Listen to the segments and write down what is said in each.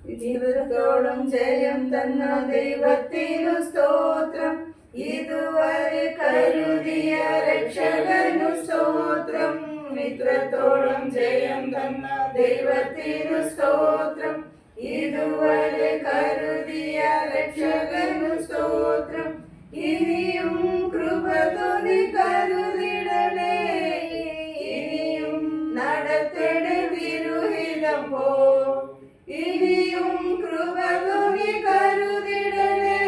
ഇത്രത്തോളം ജയം തന്ന ദൈവത്തിനു സ്തോത്രം. ഇതുവരെ കരുതിയ രക്ഷകനു സ്തോത്രം. ഇത്രത്തോളം ജയം തന്ന ദൈവത്തിനു സ്തോത്രം. ഇതുവരെ കരുതിയ രക്ഷകനു സ്തോത്രം. ഇനിയും കൃപ തോന്നി കരുതിടണേ. ഇനിയും നടത്തണേ തിരുഹിതം പോ. ഇനിയും കൃപ തോന്നി കരുതിടണേ.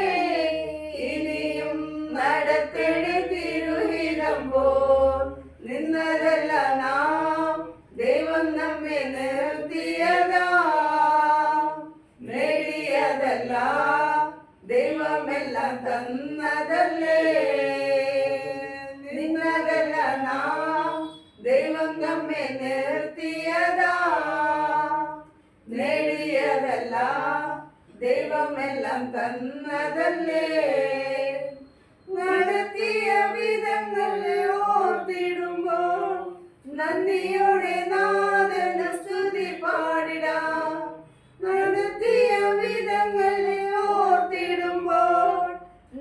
ഇനിയും നടത്തണേ തിരുഹിതം പോ. നിന്നതല്ല നാം ദൈവം നമ്മെ നിർത്തിയതാ. നേടിയതല്ല ദൈവമെല്ലാം തന്നതല്ലേ. നിന്നതല്ല നാം ദൈവം നമ്മെ നിർത്തിയതാ. നേടിയതല്ല ദൈവമെല്ലാം തന്നതല്ലേ. നടത്തിയ വിധങ്ങളെ ഓർത്തിടുമ്പോൾ നന്ദിയോടെ നാഥന് സ്തുതി പാടിടാം. നടത്തിയ വിധങ്ങളെ ഓർത്തിടുമ്പോൾ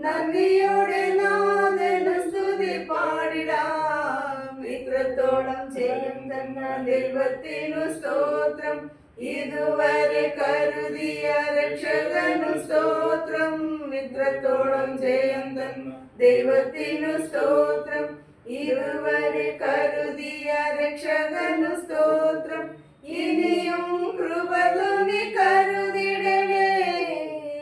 നന്ദിയോടെ നാഥന് സ്തുതി പാടിടാം. ഇത്രത്തോളം ജയം തന്ന ദൈവത്തിനു സ്തോത്രം. ഇതുവരെ കരുതിയ രക്ഷകനു സ്തോത്രം. ഇത്രത്തോളം ജയം തന്ന ദൈവത്തിനു സ്തോത്രം. ഇതുവരെ കരുതിയ രക്ഷകനു സ്തോത്രം. ഇനിയും കൃപ തോന്നി കരുതിടണേ.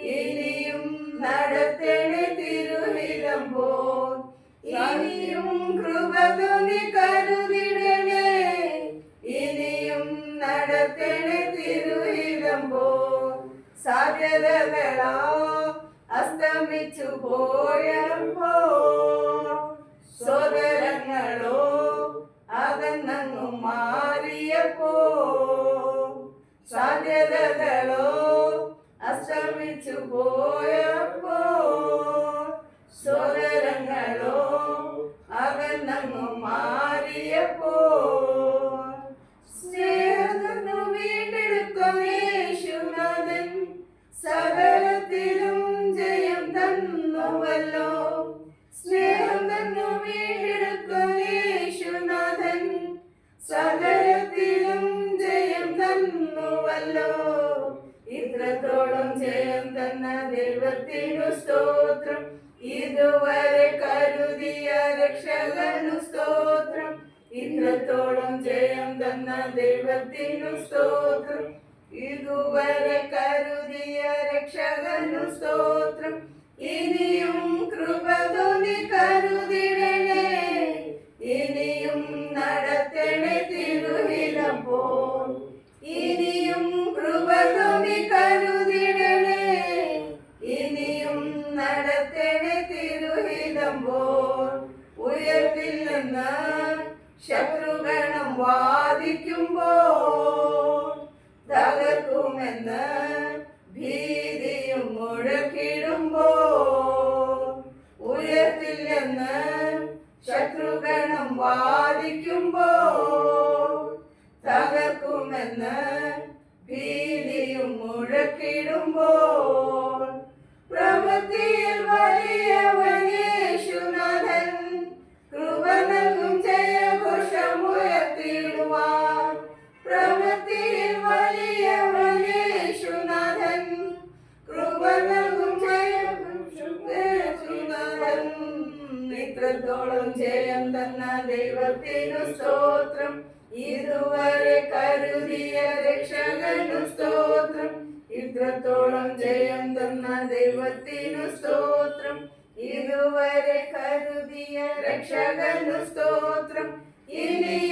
ഇനിയും നടത്തണേ തിരുഹിതം പോൽ. ഇനിയും കൃപ തോന്നി കരുതിടണേ. ഇനിയും നടത്തണേ തിരുഹിതം പോൽ. സാധ്യതകളോ അസ്തമിച്ചു പോയപ്പോ സോദരങ്ങളോ അകന്നങ്ങു മാറിയപ്പോ. സാധ്യതകളോ അസ്തമിച്ചു പോയപ്പോ സോദരങ്ങളോ അകന്നങ്ങു മാറിയപ്പോ. സ്നേഹന്നു വീണ്ടെടുക്കും യേശുനാഥൻ സകലത്തിലും ജയം തന്നുവല്ലോ. സ്നേഹം തന്നു വീണ്ടെടുക്കും യേശുനാഥൻ സകലത്തിലും ജയം തന്നുവല്ലോ. ഇത്രത്തോളം ജയം തന്ന ദൈവത്തിനു സ്തോത്രം. ഇതുവരെ കരുതിയ രക്ഷകനു സ്തോത്രം. ഇത്രത്തോളം ജയം തന്ന ദൈവത്തിനു സ്തോത്രം. ഇതുവരെ കരുതിയ രക്ഷകനു സ്തോത്രം. ഇനിയും കൃപ തോന്നി കരുതിടണേ. ഇനിയും നടത്തണേ തിരുഹിതം പോൽ. ഇനിയും കൃപ തോന്നി കരുതിടണേ. ഇനിയും നടത്തണേ തിരുഹിതം പോൽ. ഉയർത്തിൽ നിന്ന് ശത്രുഗണം വാദിക്കുമ്പോൾ തകർക്കുമെന്ന് ഭീതിയും മുഴക്കിടുമ്പോൾ. ഉയർത്തില്ലെന്ന് ശത്രുഗണം വാദിക്കുമ്പോൾ തകർക്കുമെന്ന് ഭീതിയും മുഴക്കിടുമ്പോൾ. പ്രവൃത്തിയിൽ വലിയവൻ യേശുനാഥൻ കൃപ നൽകും ജയഘോഷമുയർത്തിടുവാൻ. പ്രവൃത്തിയിൽ വലിയവൻ യേശുനാഥൻ കൃപ നൽകും ജയഘോഷമുയർത്തിടുവാൻ. ഇത്രത്തോളം ജയം തന്ന ദൈവത്തിനു സ്തോത്രം. ഇതുവരെ കരുതിയ രക്ഷകനു സ്തോത്രം. ഇത്രത്തോളം ജയം തന്ന ദൈവത്തിനു സ്തോത്രം. ഇതുവരെ കരുതിയ രക്ഷകനു സ്തോത്രം. ഇനി